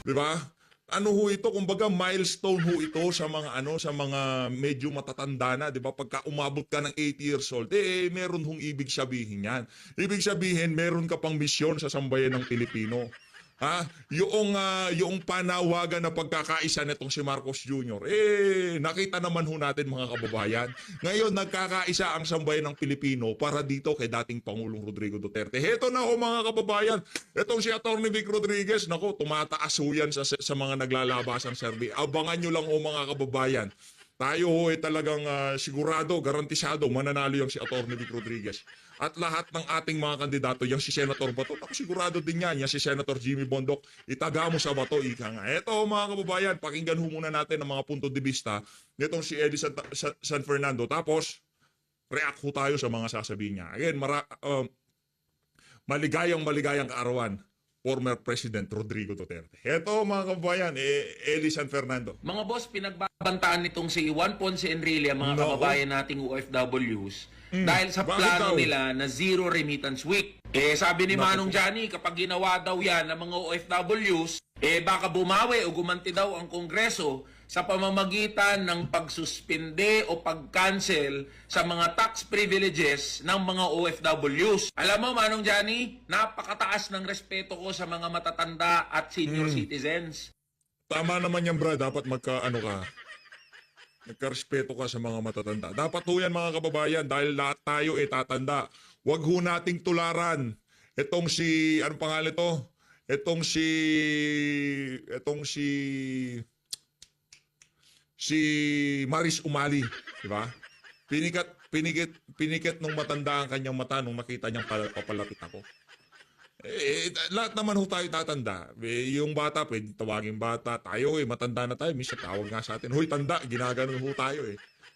Di ba? Ano ho ito, kumbaga milestone ho ito sa mga sa mga medyo matatanda na, 'di ba? Pagka umabot ka ng 80 years old, meron hong ibig sabihin 'yan. Ibig sabihin, meron ka pang misyon sa sambayan ng Pilipino. Yung panawagan na pagkakaisa nitong si Marcos Jr., nakita naman ho natin mga kababayan. Ngayon, nagkakaisa ang sambayan ng Pilipino para dito kay dating Pangulong Rodrigo Duterte. Heto na ho mga kababayan. Itong si Atty. Vic Rodriguez, nako, tumataas ho yan sa mga naglalabasang survey. Abangan nyo lang ho mga kababayan. Tayo ho talagang sigurado, garantisado, mananalo yung si Atty. Vic Rodriguez. At lahat ng ating mga kandidato, yung si Senator Bato, ako sigurado din yan, yung si Senator Jimmy Bondoc, itaga mo sa Bato, ika nga. Eto mga kababayan, pakinggan ho muna natin ang mga punto de vista nitong si Eddie San Fernando. Tapos, react ho tayo sa mga sasabihin niya. Again, maligayang kaarawan, former President Rodrigo Duterte. Eto mga kababayan, Eddie San Fernando. Mga boss, pinagbabantaan nitong si Juan Ponce Enrile, mga kababayan nating OFWs, dahil sa plano nila na zero remittance week. Sabi ni Manong Johnny, kapag ginawa daw yan ng mga OFWs, baka bumawi o gumanti daw ang Kongreso sa pamamagitan ng pagsuspinde o pag-cancel sa mga tax privileges ng mga OFWs. Alam mo, Manong Johnny, napakataas ng respeto ko sa mga matatanda at senior citizens. Tama naman yan, Brad. Dapat nagkarespeto ka sa mga matatanda. Dapat ho yan mga kababayan dahil lahat tayo tatanda. Huwag ho nating tularan. Itong si, anong pangalan ito? Itong si Maris Umali, di ba? Pinikit nung matanda ang kanyang mata nung nakita niyang papalapit ako. Lahat naman ho tayo tatanda. Yung bata, pwede tawagin bata. Tayo matanda na tayo. Minsan tawag nga sa atin, hoy tanda, ginaganon ho tayo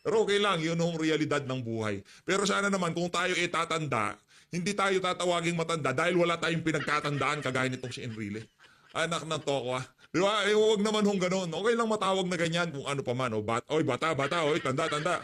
Pero okay lang, yun yung realidad ng buhay. Pero sana naman, kung tayo tatanda, hindi tayo tatawaging matanda dahil wala tayong pinagkatandaan kagaya nitong si Enrile. Anak ng toko Di ba? Huwag naman hong ganon. Okay lang matawag na ganyan kung ano pa man. Bata, oy, tanda.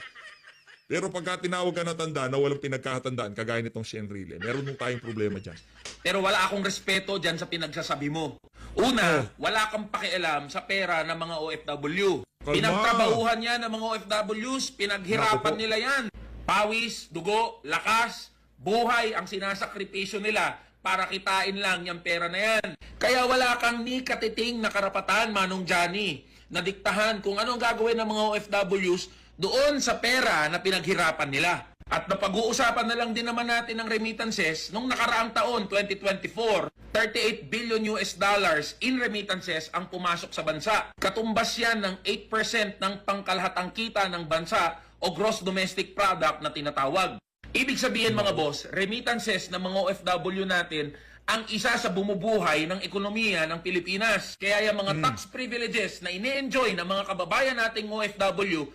Pero pagka tinawag ka na tanda na walang pinagkakatandaan, kagaya nitong si Enrile, meron nung tayong problema dyan. Pero wala akong respeto dyan sa pinagsasabi mo. Una, wala kang pakialam sa pera ng mga OFW. Pinagtrabahuhan yan ng mga OFWs, pinaghirapan nila yan. Pawis, dugo, lakas, buhay ang sinasakripisyo nila para kitain lang yung pera na yan. Kaya wala kang ni katiting na karapatan, Manong Johnny, na diktahan kung anong gagawin ng mga OFWs doon sa pera na pinaghirapan nila. At napag-uusapan na lang din naman natin ng remittances nung nakaraang taon, 2024, 38 billion US dollars in remittances ang pumasok sa bansa. Katumbas yan ng 8% ng pangkalahatang kita ng bansa o gross domestic product na tinatawag. Ibig sabihin mga boss, remittances ng mga OFW natin ang isa sa bumubuhay ng ekonomiya ng Pilipinas. Kaya yung mga tax privileges na ini-enjoy ng mga kababayan nating OFW,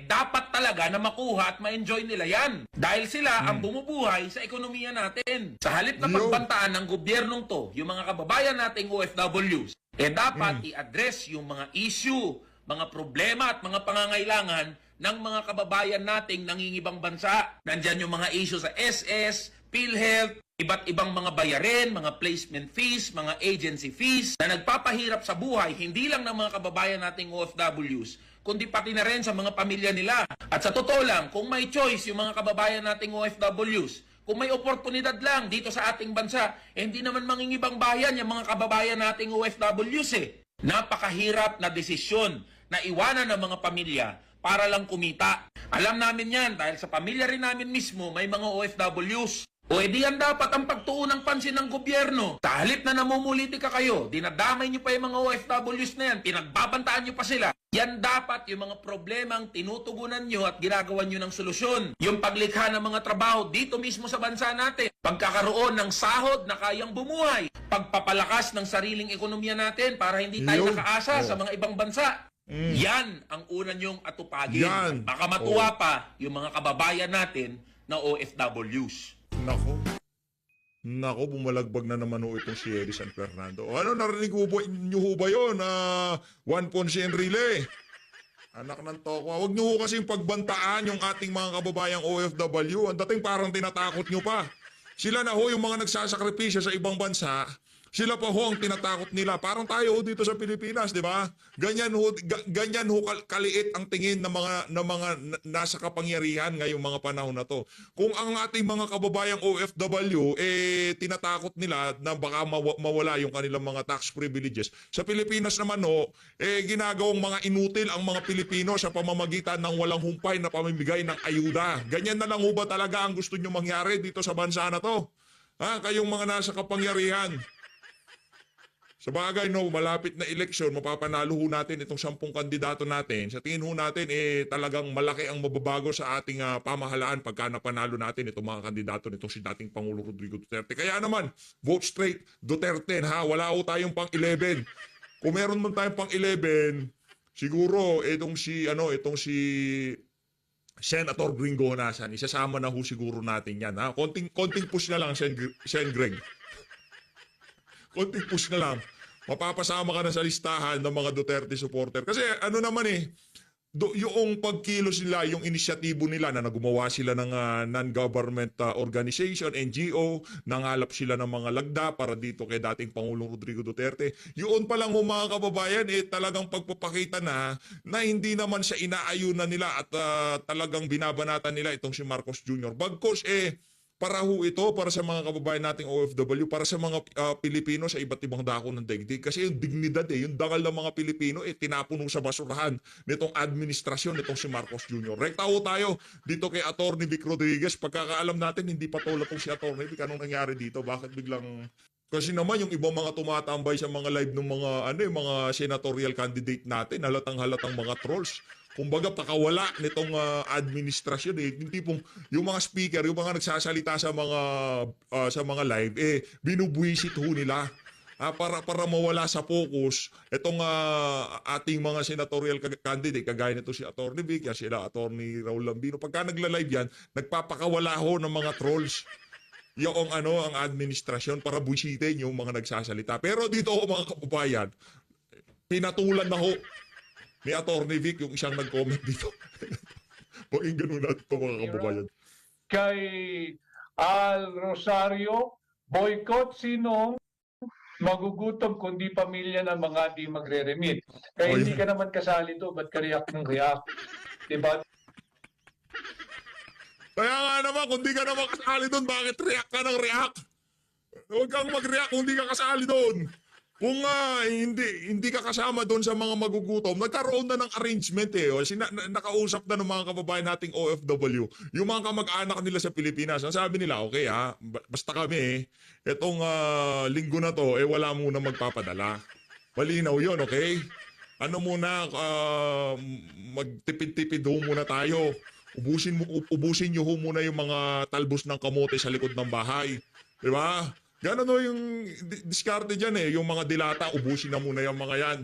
dapat talaga na makuha at ma-enjoy nila yan. Dahil sila ang bumubuhay sa ekonomiya natin. Sa halip na pagbantaan ng gobyernong to, yung mga kababayan nating OFWs, dapat i-address yung mga issue, mga problema at mga pangangailangan ng mga kababayan nating nangingibang bansa. Nandyan yung mga issue sa SS, PhilHealth, iba't ibang mga bayarin, mga placement fees, mga agency fees na nagpapahirap sa buhay hindi lang ng mga kababayan nating OFWs, kundi pati na rin sa mga pamilya nila. At sa totoo lang, kung may choice yung mga kababayan nating OFWs, kung may oportunidad lang dito sa ating bansa, hindi naman mangingibang bayan yung mga kababayan nating OFWs Napakahirap na desisyon na iwanan ng mga pamilya para lang kumita. Alam namin yan dahil sa pamilya rin namin mismo may mga OFWs. O edi yan dapat ang pagtuon ng pansin ng gobyerno. Sa halip na namumulitika kayo, dinadamay nyo pa yung mga OFWs na yan, pinagbabantaan nyo pa sila. Yan dapat yung mga problemang tinutugunan nyo at ginagawan nyo ng solusyon. Yung paglikha ng mga trabaho dito mismo sa bansa natin. Pagkakaroon ng sahod na kayang bumuhay. Pagpapalakas ng sariling ekonomiya natin para hindi tayo nakaasa sa mga ibang bansa. Yan ang una nyong atupagin. Baka matuwa pa yung mga kababayan natin na OFWs. Nako, bumalagbag na naman ho itong si Eddie San Fernando. Ano, narinig nyo ho ba yun? Juan Ponce Enrile. Anak ng toko. Huwag nyo ho kasing pagbantaan yung ating mga kababayang OFW. Ang dating parang tinatakot nyo pa. Sila na ho yung mga nagsasakripisyo sa ibang bansa Sila pa ho ang tinatakot nila. Parang tayo ho dito sa Pilipinas, di ba? Ganyan ho kaliit ang tingin nasa kapangyarihan ngayong mga panahon na to. Kung ang ating mga kababayang OFW tinatakot nila na baka mawala yung kanilang mga tax privileges. Sa Pilipinas naman ho, ginagawang mga inutil ang mga Pilipino sa pamamagitan ng walang humpay na pamimigay ng ayuda. Ganyan na lang ho ba talaga ang gusto nyo mangyari dito sa bansa na to? Kayong mga nasa kapangyarihan. Sa bagay, no, malapit na eleksyon, mapapanalo ho natin itong 10 kandidato natin. Sa tingin ho natin, talagang malaki ang mababago sa ating pamahalaan pagka napanalo natin itong mga kandidato nitong si dating Pangulo Rodrigo Duterte. Kaya naman, vote straight Duterte, ha? Wala ho tayong pang 11. Kung meron man tayong pang 11, siguro itong si Senator Gringo Honasan, isasama na ho siguro natin yan, ha? Konting push na lang, Sen Greg. Konting push na lang. Mapapasama ka na sa listahan ng mga Duterte supporter. Kasi ano naman yung pagkilos nila, yung inisyatibo nila na gumawa sila ng non-government organization, NGO, nangalap sila ng mga lagda para dito kay dating Pangulong Rodrigo Duterte. Yun pa lang mga kababayan, talagang pagpapakita na hindi naman siya inaayunan nila at talagang binabanatan nila itong si Marcos Jr. Bagkos para ho ito, para sa mga kababayan nating OFW, para sa mga Pilipino sa iba't ibang dako ng daigdig. Kasi yung dignidad, yung dangal ng mga Pilipino, tinapuno sa basurahan nitong administrasyon nitong si Marcos Jr. Rekta ho tayo dito kay Atty. Vic Rodriguez. Pagkakaalam natin, hindi pa tula itong si Atty. Vic. Anong nangyari dito? Bakit biglang... Kasi naman yung ibang mga tumatambay sa mga live ng mga senatorial candidate natin, halatang mga trolls. Kumbaga pakawala nitong administrasyon yung tipong yung mga speaker, yung mga nagsasalita sa mga live binubwisit ho nila para mawala sa focus itong ating mga senatorial candidate kagaya nito si Atty. Vic, sila Atty. Raul Lambino. Pagka nagla-live yan, nagpapakawala ho ng mga trolls yung ang administrasyon para buwisitin yung mga nagsasalita. Pero dito ho mga kababayan, pinatulan na ho ni Atty. Vic yung isang nag-comment dito. Pakinggan mo natin ito mga kababayan. Kay Al Rosario, boycott sinong magugutom kundi pamilya ng mga di magre-remit. Kaya hindi ka naman kasali to, ba't ka react ng react? Diba? Kaya nga naman, kung di ka naman kasali doon, bakit react ka ng react? Huwag kang mag-react kung di ka kasali doon. Kung hindi ka kasama doon sa mga magugutom, nagkaroon na ng arrangement nakausap na ng mga kababayan nating OFW, yung mga kamag-anak nila sa Pilipinas. Ang sabi nila, okay basta kami, itong linggo na to, wala muna magpapadala. Malinaw yun, okay? Ano muna, magtipid-tipid ho muna tayo. Ubusin nyo ho muna yung mga talbos ng kamote sa likod ng bahay. Diba? Ganon yung diskarte dyan yung mga dilata, ubusin na muna yung mga yan.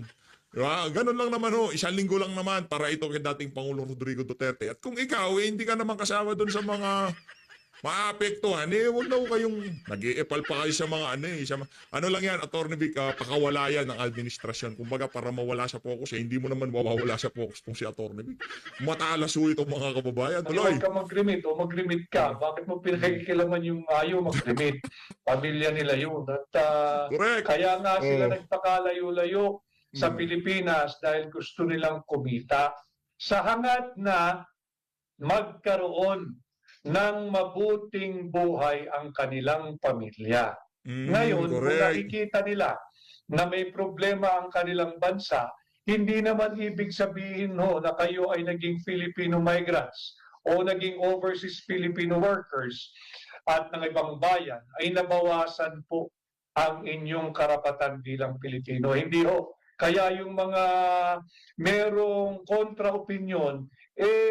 Diba? Ganon lang naman isang linggo lang naman para ito kay dating Pangulong Rodrigo Duterte. At kung ikaw, hindi ka naman kasama doon sa mga maapektuhan, huwag na kayong nag-iepal pa kayo sa mga ano lang yan, Atty. Vic, pakawala yan ng administrasyon. Kumbaga para mawala sa focus, hindi mo naman mawawala sa focus kung si Atty. Vic. Matalas itong mga kababayan. Tuloy. Huwag ka mag-remit o mag-remit ka. Bakit mo pinakikilaman yung ayaw mag-remit? Pamilya nila yun. At kaya nga sila nagpakalayo-layo sa Pilipinas dahil gusto nilang kumita sa hangad na magkaroon ng mabuting buhay ang kanilang pamilya. Ngayon, kung nakikita nila na may problema ang kanilang bansa, hindi naman ibig sabihin na kayo ay naging Filipino migrants o naging overseas Filipino workers at ng ibang bayan ay nabawasan po ang inyong karapatan bilang Pilipino. Hindi ho. Kaya yung mga merong kontra-opinyon,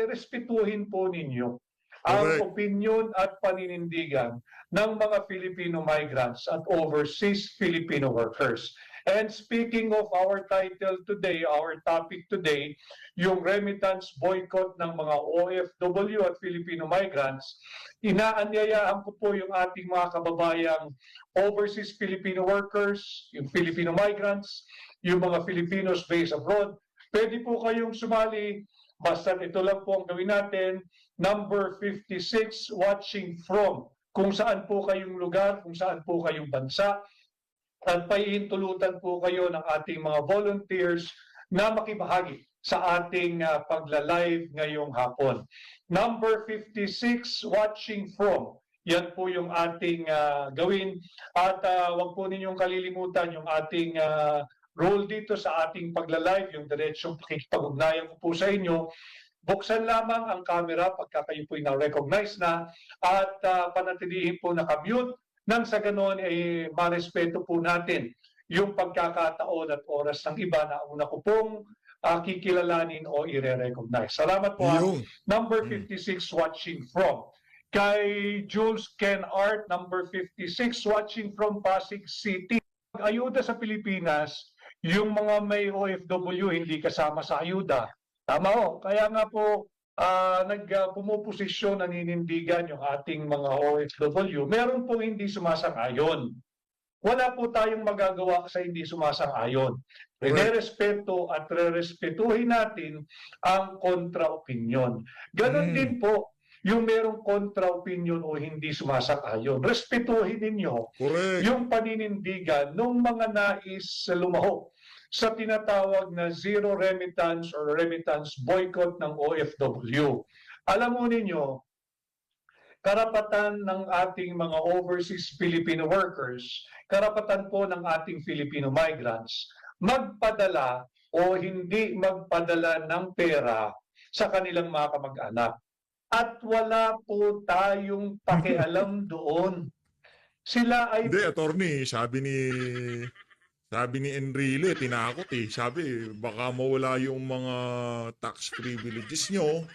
respetuhin po ninyo ang opinion at paninindigan ng mga Filipino migrants at overseas Filipino workers. And speaking of our title today, our topic today, yung remittance boycott ng mga OFW at Filipino migrants, inaanyayaan ko po yung ating mga kababayang overseas Filipino workers, yung Filipino migrants, yung mga Filipinos based abroad. Pwede po kayong sumali. Basta ito lang po ang gawin natin. Number 56, watching from. Kung saan po kayong lugar, kung saan po kayong bansa. at paihintulutan po kayo ng ating mga volunteers na makibahagi sa ating pagla-live ngayong hapon. Number 56, watching from. Yan po yung ating gawin. At wag po ninyong kalilimutan yung ating role dito sa ating pagla-live, yung diretsong pakikipag-ugnayan ko po sa inyo. Buksan lamang ang camera pagka kayo po'y na-recognize na at panatilihin po nakamute nang sa ganon ay marespeto po natin yung pagkakataon at oras ng iba na una ko pong kikilalanin o i-recognize. Salamat po. Number 56, watching from. Kay Jules Ken Art, number 56, watching from Pasig City. Ayuda sa Pilipinas, yung mga may OFW hindi kasama sa ayuda. Tama ho. Kaya nga po, pumuposisyon, naninindigan yung ating mga OFW. Meron po hindi sumasang-ayon. Wala po tayong magagawa sa hindi sumasang-ayon. Re-respeto at re-respetuhin natin ang kontra-opinyon. Ganon din po, yung merong kontra-opinyon o hindi sumasang-ayon. Respetuhin ninyo yung paninindigan ng mga nais lumaho sa tinatawag na zero remittance or remittance boycott ng OFW. Alam mo ninyo, karapatan ng ating mga overseas Filipino workers, karapatan po ng ating Filipino migrants, magpadala o hindi magpadala ng pera sa kanilang mga kamag-anak. At wala po tayong pakialam doon. Sila ay... Hindi, attorney, sabi ni Enrile, tinakot eh. Sabi, baka mawala yung mga tax privileges nyo.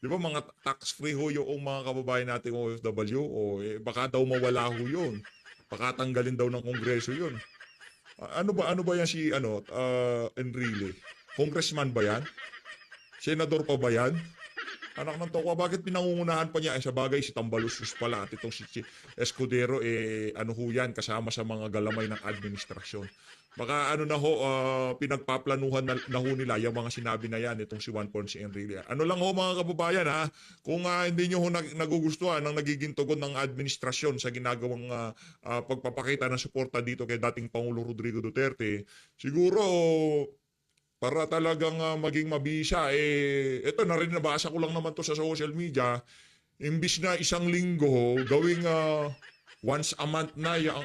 Di ba mga tax-free ho yung mga kababayan nating OFW? O baka daw mawala ho yun. Baka tanggalin daw ng Kongreso yun. Ano ba yan si Enrile? Congressman ba yan? Senador pa ba yan? Anak ng tokwa, bakit pinangungunahan pa niya? Sa bagay, si Tambalusus pala at itong si Escudero, ano ho yan, kasama sa mga galamay ng administrasyon. Baka ano na ho, pinagpaplanuhan na ho nila yung mga sinabi na yan, itong si Juan Ponce Enrile. Ano lang ho mga kababayan ha, kung hindi nyo ho nagugustuhan ng nagiging tugon ng administrasyon sa ginagawang pagpapakita ng suporta dito kay dating Pangulo Rodrigo Duterte, siguro... para talagang maging mabisa, ito na rin, nabasa ko lang naman to sa social media, imbis na isang linggo, gawing once a month na yung...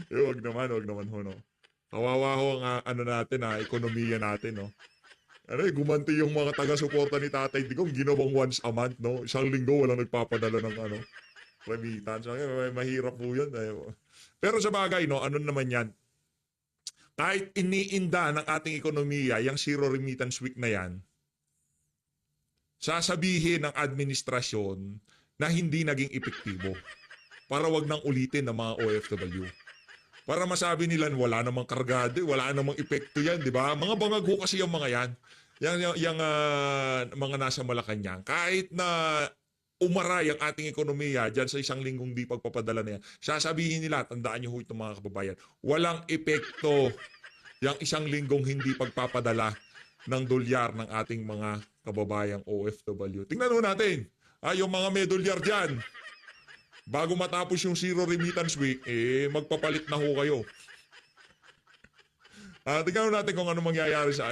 Wag naman ho, no. Kawawa ho ang ano natin, ekonomiya natin, no. Gumanti yung mga taga-suporta ni Tatay Digong, ginawang once a month, no. Isang linggo, walang nagpapadala ng remittance. Mahirap po yun. Pero sa bagay, no, ano naman yan, kahit iniinda ng ating ekonomiya, yung zero remittance week na yan, sasabihin ng administrasyon na hindi naging epektibo para wag nang ulitin ng mga OFW. Para masabi nila wala namang kargado, wala namang epekto yan, di ba? Mga bangag kasi yung mga yan. Yung mga nasa Malacanang. Kahit na umaray ang ating ekonomiya dyan sa isang linggong di pagpapadala na yan, sasabihin nila, tandaan nyo ho ito mga kababayan, walang epekto yung isang linggong hindi pagpapadala ng dolyar ng ating mga kababayang OFW. Tingnan ho natin, yung mga may dolyar dyan, bago matapos yung zero remittance week, magpapalit na ho kayo. Tingnan natin kung ano mangyayari sa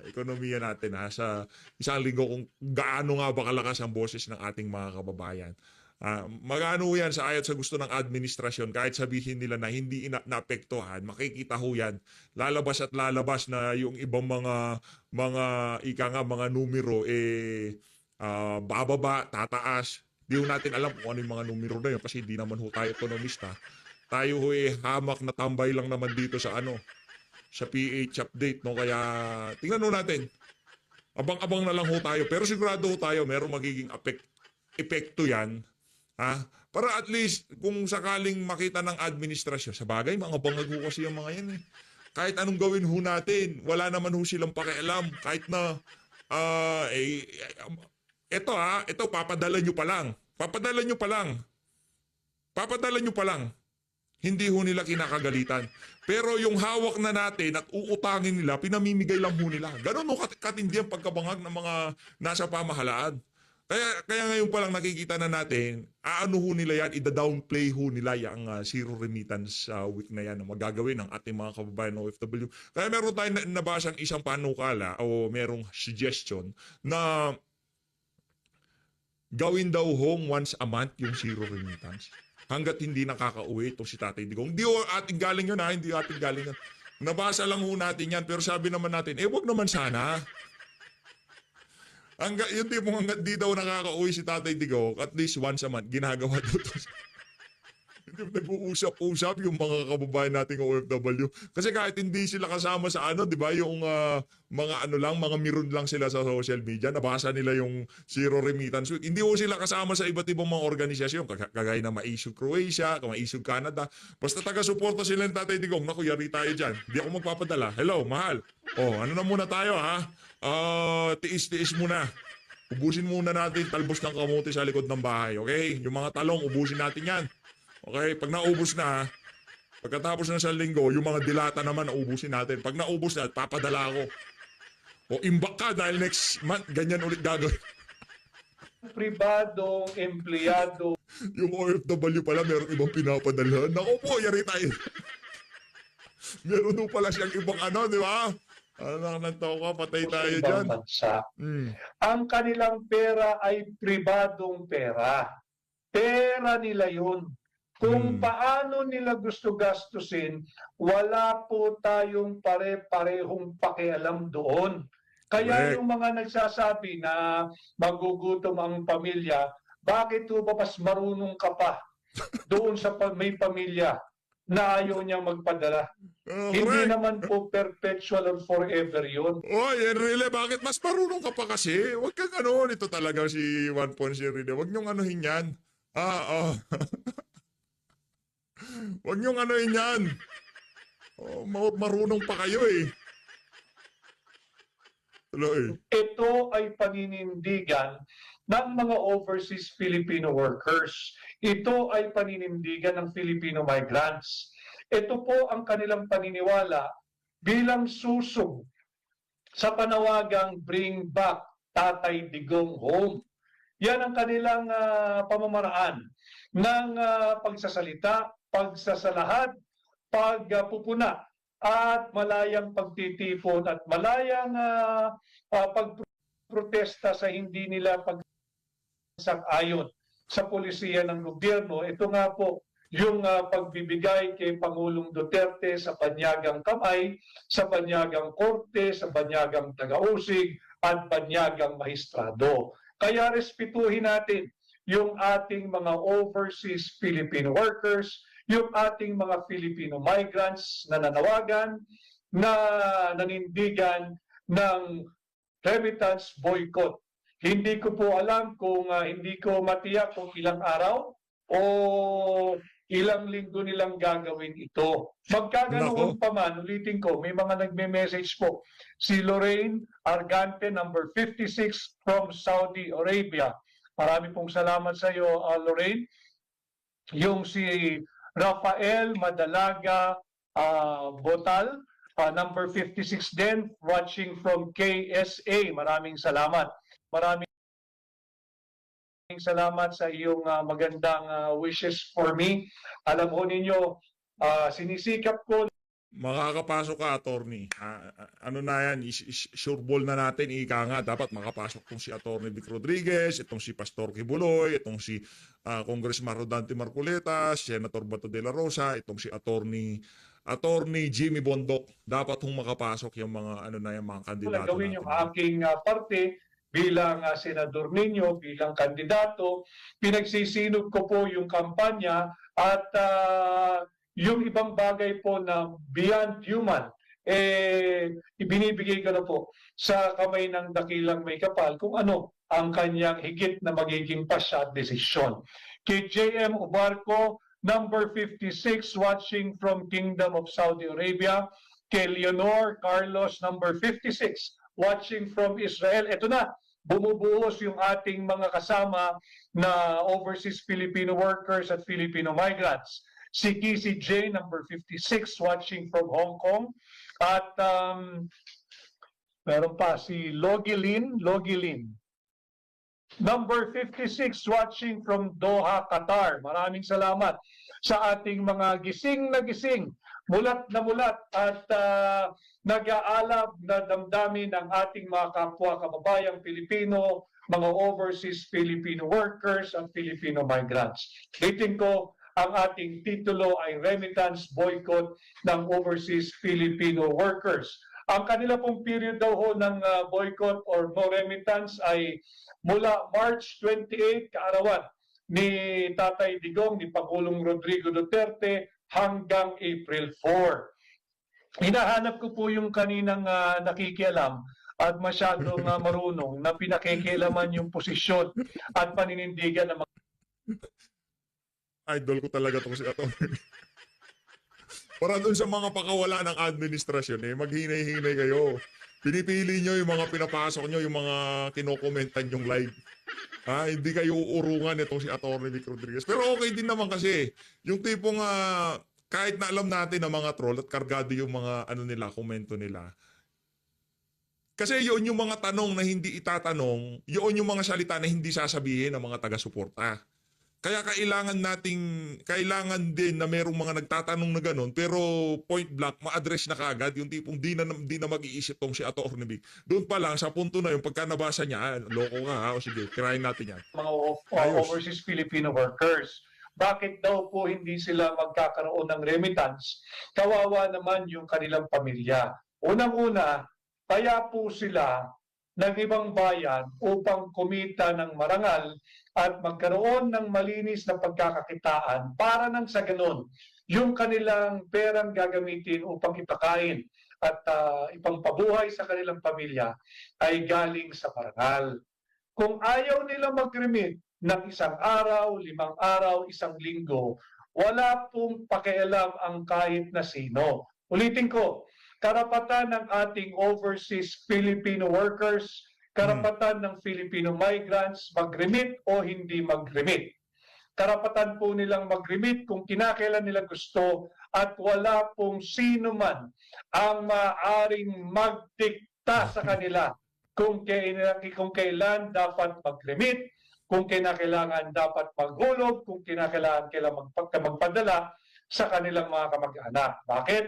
ekonomiya natin sa isang linggo, kung gaano nga ba kalakas ang boses ng ating mga kababayan. Magano yan sa ayat sa gusto ng administrasyon, kahit sabihin nila na hindi naapektuhan, makikita ho yan. Lalabas at lalabas na yung ibang mga mga numero bababa, tataas. Di ho natin alam kung ano yung mga numero na yun kasi di naman ho tayo ekonomista. Tayo ho hamak na tambay lang naman dito sa sa PH update, no? Kaya tingnan ho natin. Abang-abang na lang ho tayo, pero sigurado ho tayo merong magiging epekto yan. Para at least kung sakaling makita ng administrasyon, sa bagay mga bangag ho kasi yung mga yan kahit anong gawin ho natin, wala naman ho silang pakialam. Kahit na ito papadala nyo pa lang, hindi ho nila kinakagalitan. Pero yung hawak na natin at uutangin nila, pinamimigay lang ho nila. Ganun ho katindi ang pagkabangag ng mga nasa pamahalaan. Kaya ngayon pa lang nakikita na natin, aano ho nila yan, ida-downplay ho nila yung zero remittance week na yan na magagawin ng ating mga kababayan na OFW. Kaya meron tayong nabasang isang panukala o merong suggestion na gawin daw hong once a month yung zero remittance. Hanggat hindi nakakauwi itong si Tatay Digong. Hindi ho ating galing yun hindi ating galing yun. Nabasa lang ho natin yan, pero sabi naman natin, wag naman sana. Yung tipong hanggat di daw nakakauwi si Tatay Digong, at least once a month, ginagawa daw ito. Nag-uusap-usap yung mga kababayan nating OFW. Kasi kahit hindi sila kasama sa di ba, yung mga mga miron lang sila sa social media, nabasa nila yung zero remittance week. Hindi ho sila kasama sa iba't ibang mga organisasyon, kagaya na Maisog Croatia, Maisog Canada. Basta taga-suporta sila ng Tatay Digong, naku, yari tayo dyan. Hindi ako magpapadala. Hello, mahal. Ano na muna tayo, ha? Tiis-tiis muna. Ubusin muna natin talbos ng kamote sa likod ng bahay, okay? Yung mga talong, ubusin natin yan. Okay, pag naubos na, pagkatapos ng isang linggo, yung mga dilata naman, ubusin natin. Pag naubos na, papadala ako. O imbak ka dahil next month, ganyan ulit gagawin. Pribadong empleyado. Yung OFW pala, meron ibang pinapadala. Naku po, yari tayo. Meron doon pala siyang ibang di ba? Ka, patay tayo dyan. Bansa. Ang kanilang pera ay pribadong pera. Pera nila yun. Kung paano nila gusto gastusin, wala po tayong pare-parehong pakialam doon. Kaya yung mga nagsasabi na magugutom ang pamilya, bakit ba mas marunong ka pa doon sa may pamilya na ayaw niyang magpadala? Hindi naman po perpetual or forever yun. Enrile, bakit mas marunong ka pa kasi? Huwag kang ito talaga si Juan Ponce Enrile. Huwag niyong anuhin yan. Huwag niyong anuhin yan. Marunong pa kayo Ito ay paninindigan ng mga overseas Filipino workers. Ito ay paninindigan ng Filipino migrants. Ito po ang kanilang paniniwala bilang susog sa panawagang Bring Back Tatay Digong Home. Yan ang kanilang pamamaraan ng pagsasalita, pagsasalahad, pagpupuna, at malayang pagtitipon at malayang pagprotesta sa hindi nila pagsang-ayon sa polisiya ng gobyerno. Ito nga po yung pagbibigay kay Pangulong Duterte sa banyagang kamay, sa banyagang korte, sa banyagang tagausig, at banyagang mahistrado. Kaya respetuhin natin yung ating mga overseas Filipino workers, yung ating mga Filipino migrants na nanawagan, na nanindigan ng remittance boycott. Hindi ko po alam kung hindi ko matiyak kung ilang araw o ilang linggo nilang gagawin ito. Magkaganoon pa man, ulitin ko, may mga nagme-message po. Si Lorraine Argante, number 56 from Saudi Arabia. Marami pong salamat sa iyo, Lorraine. Yung si Rafael Madalaga Botal, number 56 din, watching from KSA. Maraming salamat. Maraming salamat sa iyong magandang wishes for me. Alam mo ninyo, sinisikap ko. Makakapasok ka, attorney. Ano na yan, sure ball na natin, ika nga, dapat makapasok itong si Attorney Vic Rodriguez, itong si Pastor Kibuloy, itong si Congressman Rodante Marcoleta, Senator Bato de la Rosa, itong si Attorney Jimmy Bondok. Dapat hong makapasok yung mga yung mga kandidato gawin natin. Yung aking parte bilang senador ninyo, bilang kandidato. Pinagsisinog ko po yung kampanya at yung ibang bagay po na beyond human, ibinibigay ko na po sa kamay ng dakilang may kapal kung ano ang kanyang higit na magiging pasya at desisyon. Kay JM Ubarco, number 56, watching from Kingdom of Saudi Arabia. Kay Leonor Carlos, number 56, watching from Israel. Ito na, bumubuhos yung ating mga kasama na overseas Filipino workers at Filipino migrants. Si Kisi J, number 56, watching from Hong Kong. At meron pa si Logilin. Number 56, watching from Doha, Qatar. Maraming salamat sa ating mga gising na gising, mulat na mulat at nag-aalab na damdamin ng ating mga kapwa kababayang Pilipino, mga overseas Filipino workers at Filipino migrants. Hitin ko, ang ating titulo ay Remittance Boycott ng Overseas Filipino Workers. Ang kanila pong period daw ho ng boycott or no remittance ay mula March 28, kaarawan ni Tatay Digong, ni Pangulong Rodrigo Duterte hanggang April 4. Hinahanap ko po yung kaninang nakikialam at masyadong marunong na pinakikialaman yung posisyon at paninindigan ng mga Idol ko talaga to si Atty. Para dun sa mga pakawala ng administrasyon, maghinay-hinay kayo. Pinipili nyo yung mga pinapasok nyo, yung mga kinokomentan yung live. Hindi kayo uurungan itong si Atty. Vic Rodriguez. Pero okay din naman kasi, yung tipong kahit na alam natin ng mga troll at kargado yung mga komento nila. Kasi yun yung mga tanong na hindi itatanong, yun yung mga salita na hindi sasabihin ng mga taga-suporta. Kaya kailangan din na merong mga nagtatanong na ganun, pero point blank, ma-address na kaagad, yung tipong di na mag-iisip tong si Atty. Vic. Doon pa lang, sa punto na yung pagka nabasa niya, loko nga, o sige, tirahin natin yan. Mga overseas Filipino workers. Bakit daw po hindi sila magkakaroon ng remittance? Kawawa naman yung kanilang pamilya. Unang-una, kaya po sila ng ibang bayan upang kumita ng marangal at magkaroon ng malinis na pagkakakitaan para nang sa ganun, yung kanilang perang gagamitin upang ipakain at ipangpabuhay sa kanilang pamilya ay galing sa marangal. Kung ayaw nila mag-remit ng 1 araw, 5 araw, 1 linggo, wala pong pakialam ang kahit na sino. Ulitin ko, karapatan ng ating overseas Filipino workers, karapatan ng Filipino migrants mag-remit o hindi mag-remit. Karapatan po nilang mag-remit kung kinakailan nila gusto at wala pong sino man ang maaaring magdikta sa kanila kung kailan dapat mag-remit, kung kinakailangan dapat maghulog, kung kinakailangan magpadala sa kanilang mga kamag-anak. Bakit?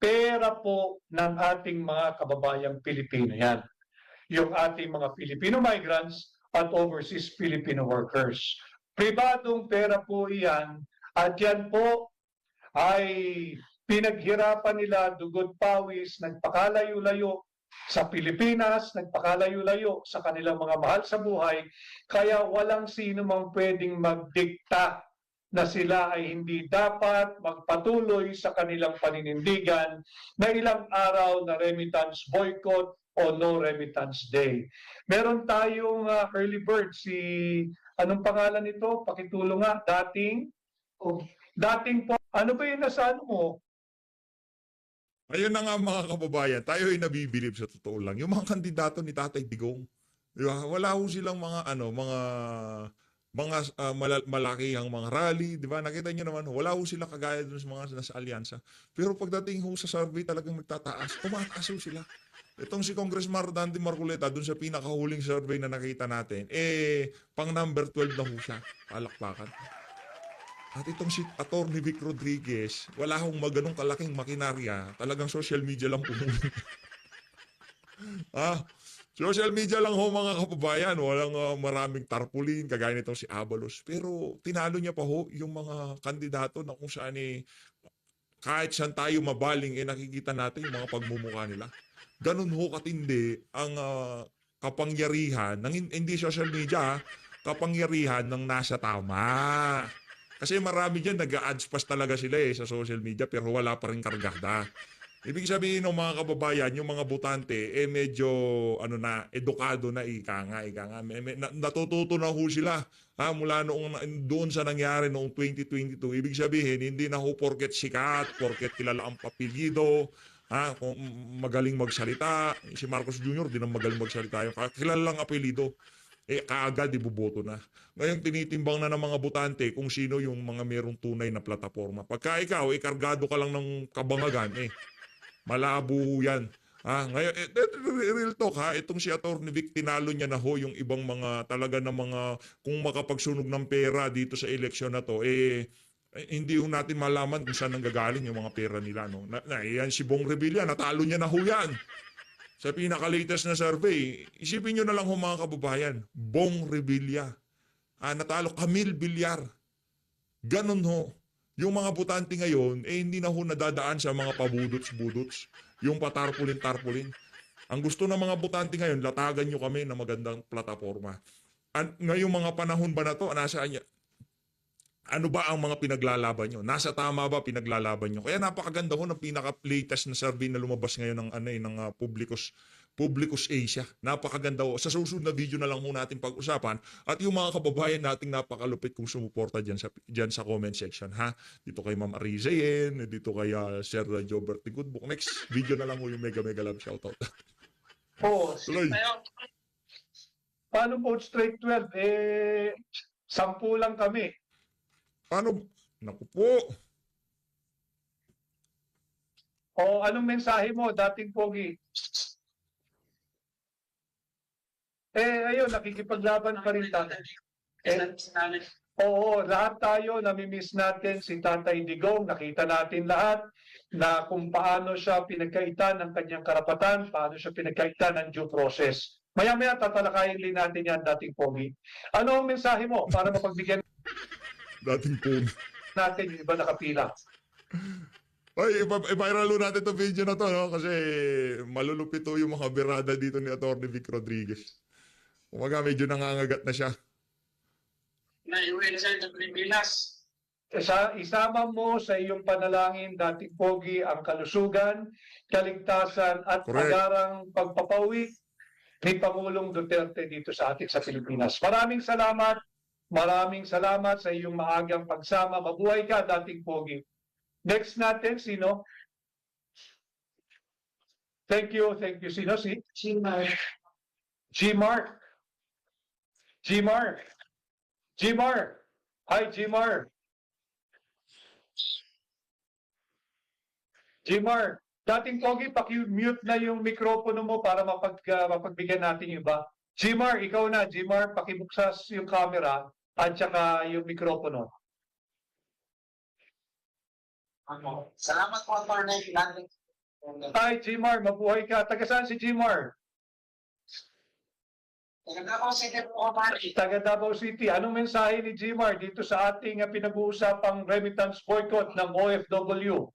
Pera po ng ating mga kababayang Pilipino yan. Yung ating mga Filipino migrants at overseas Filipino workers. Pribadong pera po iyan at yan po ay pinaghirapan nila, dugod pawis, nagpakalayo-layo sa Pilipinas, nagpakalayo-layo sa kanilang mga mahal sa buhay, kaya walang sino mang pwedeng magdikta na sila ay hindi dapat magpatuloy sa kanilang paninindigan na ilang araw na remittance boycott o no remittance day. Meron tayong early bird, anong pangalan nito? Pakitulong nga, dating po, ano ba yun nasa ano mo? Ayun na nga mga kababayan, tayo ay nabibilib sa totoo lang. Yung mga kandidato ni Tatay Digong, di ba? Wala ho silang malakihang mga rally, di ba? Nakita niyo naman, wala ho sila kagaya dun sa mga nasa alyansa. Pero pagdating ho sa survey talagang magtataas, tumataas ho sila. Itong si Congressman Dandy Marcoleta, dun sa pinakahuling survey na nakita natin, pang number 12 na ho siya, palakpakan. At itong si Atty. Vic Rodriguez, wala hong maganong kalaking makinarya, talagang social media lang po. Social media lang ho mga kababayan, walang maraming tarpaulin, kagaya nitong si Abalos. Pero tinalo niya pa ho yung mga kandidato na kung saan kahit saan tayo mabaling, nakikita natin yung mga pagmumukha nila. Ganun ho katindi ang kapangyarihan, hindi social media, kapangyarihan ng nasa tama. Kasi marami dyan, nag-ads pass talaga sila sa social media pero wala pa rin kargada. Ibig sabihin ng mga kababayan, yung mga botante, medyo edukado na, ika nga. Natututo na ho sila mula doon sa nangyari noong 2022. Ibig sabihin, hindi na ho porket sikat, porket kilala ang papilido, kung magaling magsalita. Si Marcos Jr. di na magaling magsalita. Yung kilala lang apelido. Kaagad ibuboto na. Ngayon tinitimbang na ng mga botante kung sino yung mga merong tunay na plataforma. Pagka ikaw, kargado ka lang ng kabangagan, malabo yan. Ngayon, real talk ha, itong si Attorney Vic, tinalo niya na ho yung ibang mga talaga na mga, kung makapagsunog ng pera dito sa eleksyon na to, hindi ho natin malaman kung saan nanggagaling yung mga pera nila. No? Yan si Bong Revilla, natalo niya na ho yan. Sa pinaka-latest na survey, isipin nyo na lang ho mga kababayan, Bong Revilla. Natalo Camille Villar. Ganon ho. Yung mga butante ngayon, hindi na ho nadadaan sa mga pabudots-budots. Yung patarpulin-tarpulin. Ang gusto ng mga butante ngayon, latagan nyo kami ng magandang plataforma. Ngayong mga panahon ba na to, nasaan niya? Ano ba ang mga pinaglalaban nyo? Nasa tama ba pinaglalaban nyo? Kaya napakaganda ho ng pinaka-latest na survey na lumabas ngayon ng Publicus Asia. Napakaganda ho. Sa susunod na video na lang ho natin pag-usapan at yung mga kababayan nating napakalupit kung sumuporta dyan sa comment section. Ha? Dito kay Ma'am Arizayen, dito kay Sir Jobert de Goodbook. Next video na lang ho yung mega love shoutout. Tuloy. Paano po straight 12? 10 lang kami. Paano? Naku po. O anong mensahe mo, dating pogi? Ayun, nakikipaglaban pa rin tayo. Oo, lahat tayo, namimiss natin si Tatay Digong. Nakita natin lahat na kung paano siya pinagkaitan ng kanyang karapatan, paano siya pinagkaitan ng due process. Maya-maya tatalakayin din natin yan, dating pogi. Ano ang mensahe mo para mapagbigyan Dating po. natin yung iba nakapila? Ay, i-viral natin itong video na to, no? Kasi malulupit to yung mga birada dito ni Atty. Vic Rodriguez. Umaga, medyo nangangagat na siya. Naiuwi na sa Pilipinas. Isama mo sa iyong panalangin, dating pogi, ang kalusugan, kaligtasan at Correct. agarang pagpapawi ni Pangulong Duterte dito sa atin sa Pilipinas. Maraming salamat. Maraming salamat sa iyong maagang pagsama. Mabuhay ka, dating pogi. Next natin, sino? Thank you. Sino? Sino? Gmar. Hi, Gmar. Dating pogi, paki-mute na yung mikropono mo para mapagbigyan natin yung iba. Gmar, ikaw na. Gmar, pakibuksas yung camera at saka yung mikropono. Salamat po, Atty. Hi, Gmar. Mabuhay ka. Taga saan si Gmar? Taga City po, Atty. Taga Davao City. Anong mensahe ni Gmar dito sa ating pinag-uusapang remittance boycott ng OFW?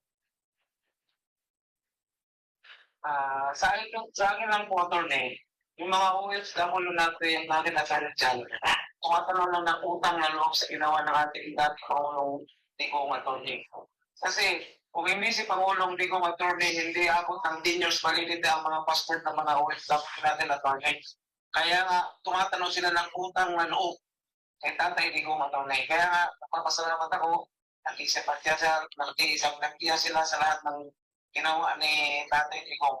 Sa akin lang po, Atty. Yung mga OFW natin nasa dyan, tumatanong lang ng utang na loob sa ginawa ng ating dating Pangulong Digong, Atty. Kasi kung hindi si Pangulong Digong, Atty., hindi abot ng 10 years validity ang mga passport ng mga OFW natin, Atty. Kaya nga, tumatanong sila ng utang na loob kay Tatay Digong, Atty. Kaya nga, napapasalamat ako, nag-iisang sila sa lahat ng ginawa ni Tatay Digong.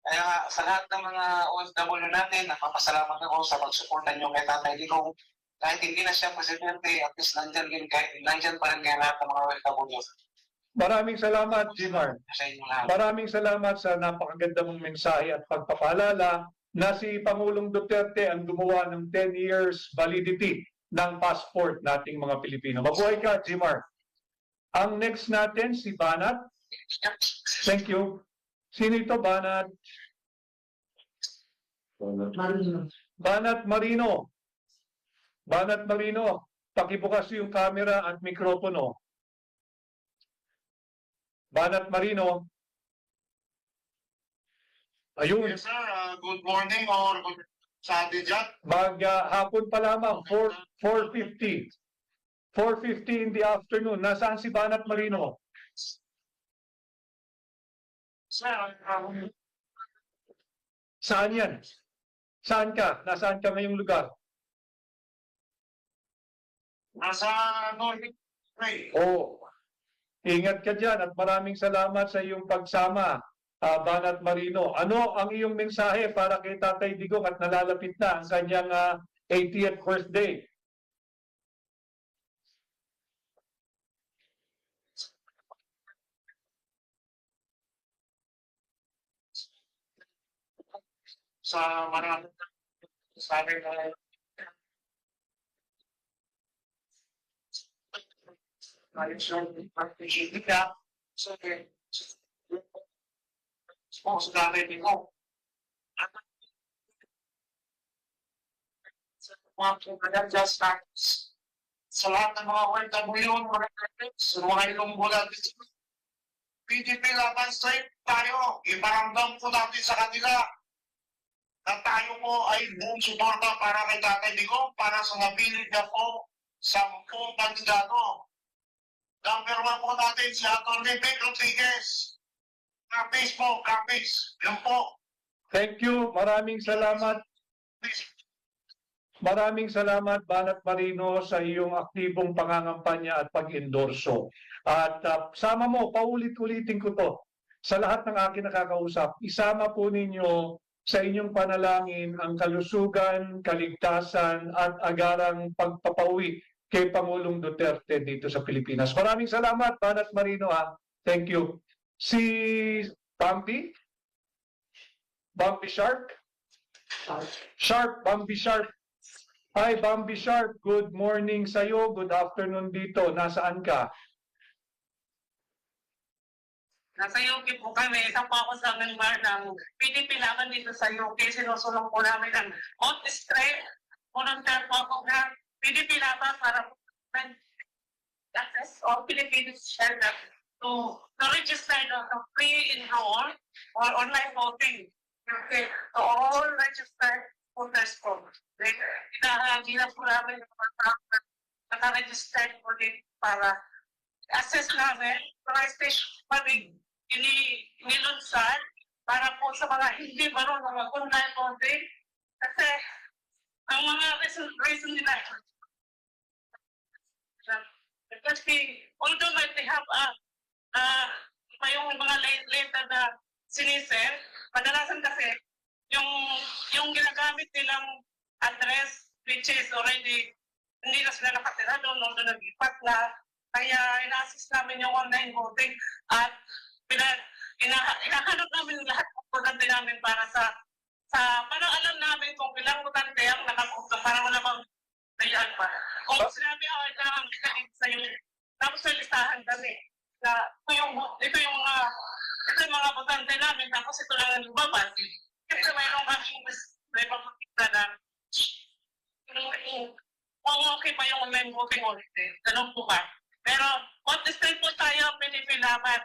Kaya nga, sa lahat ng mga OFW natin, napapasalamat ako sa pagsuporta niyo kay Tatay Digong. Kahit hindi na siya presidente, at least nandyan pa rin kaya lahat ng mga OFW. Maraming salamat, Gmar. Sa inyo lahat. Maraming salamat sa napakaganda mong mensahe at pagpapaalala na si Pangulong Duterte ang gumawa ng 10 years validity ng passport nating mga Pilipino. Mabuhay ka, Gmar. Ang next natin, si Banat. Thank you. Sino ito, Banat? Banat Marino. Banat Marino, pakibukas yung camera at mikropono. Banat Marino. Ayun. Yes, sir. Good morning or good Saturday. Hapon pa lamang, 4:50. 4:50 in the afternoon. Nasaan si Banat Marino? Sir, Saan yan? Saan ka? Nasaan ka ngayong lugar? nasa Nordic Way. Oh, ingat ka dyan at maraming salamat sa iyong pagsama, Banat Marino. Ano ang iyong mensahe para kay Tatay Digong at nalalapit na ang kanyang 80th birthday? sa maraming sabi na ayos yung pag-ibig ka. So, sa dami mo. Mga just factors. Sa lahat ng mga OFW, mga sa mga ilong bulan, PDP laban straight tayo. Iparamdam ko natin sa kanila na tayo po ay buong suporta para kay Tatay Digong para sa napilit na po 10 kandidato. Number 1 po natin si Atty. Vic Rodriguez. Kapis po, kapis. Yan po. Thank you. Maraming salamat. Maraming salamat, Banat Marino, sa iyong aktibong pangangampanya at pag-endorso. At sama mo, paulit-ulitin ko to. Sa lahat ng akin nakakausap, isama po ninyo sa inyong panalangin ang kalusugan, kaligtasan at agarang pagpapauwi kay Pangulong Duterte dito sa Pilipinas. Maraming salamat, Banat Marino. Thank you. Si Bambi? Bambi Sharp? Bambi Sharp. Hi, Bambi Sharp. Good morning sa'yo. Good afternoon dito. Nasaan ka? Nasa UK po kami. Isang po ako sa member ng PDP laban dito sa UK. Sinusulong po namin ang on-straight. Volunteer po ako na PDP laban para access all Filipinos shelter to register to pre-enroll or online voting. Okay. To all registered voters po. Hinahangin po namin yung mga tao na naka-registered po din para assess namin para station kami inilunsad para po sa mga hindi marunong mag-online voting kasi ang mga reason nila kasi although they have yung mga letter na sinisend, kadalasan kasi yung ginagamit nilang address which is already hindi na sila nakatira doon nung nag-ipat na kaya ina-assist namin yung online voting at hinahanap namin lahat ng botante namin para para alam namin kung ilang botante ang nakakuha para wala bang nayaan pa. Kung sinabi ako kailangan sa yung tapos sa listahan kami na ito yung mga botante namin tapos ito lang ang lumabas. Kasi mayroong kaming may pagkakita na kung okay pa yung online voting ulit. Ganun po ba? Pero contestant po tayo, PDP laban.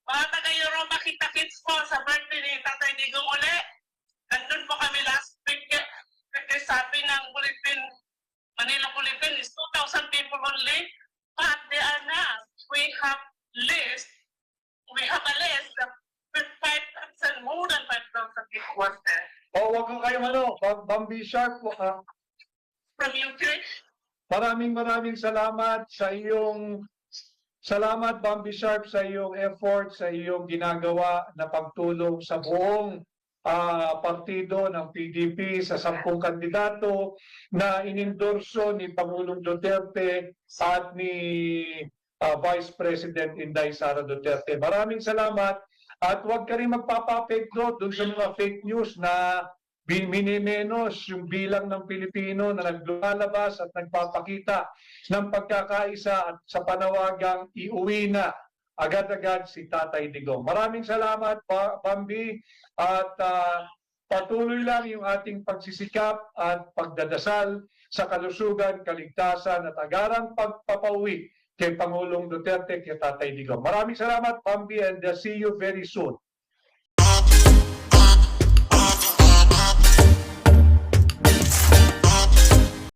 Mga taga-Euro, makita-kits po sa birthday ni Tatay Digong uli. Nandun po kami last week. Kasi sabi ng bulletin, Manila Bulletin is 2,000 people only. But they are not. We have a list of 5,000, more than 5,000 people was there. Wag ko kayo Bambi Sharp. From UK. Maraming salamat sa iyong Bambi Sharp, sa iyong effort, sa iyong ginagawa na pagtulong sa buong partido ng PDP sa 10 kandidato na inendorso ni Pangulong Duterte at ni Vice President Inday Sara Duterte. Maraming salamat at huwag ka rin magpapapekto dun sa mga fake news na minimenos yung bilang ng Pilipino na naglumalabas at nagpapakita ng pagkakaisa at sa panawagang iuwi na agad-agad si Tatay Digong. Maraming salamat, Bambi, at patuloy lang yung ating pagsisikap at pagdadasal sa kalusugan, kaligtasan at agarang pagpapauwi kay Pangulong Duterte, kay Tatay Digong. Maraming salamat, Bambi, and see you very soon.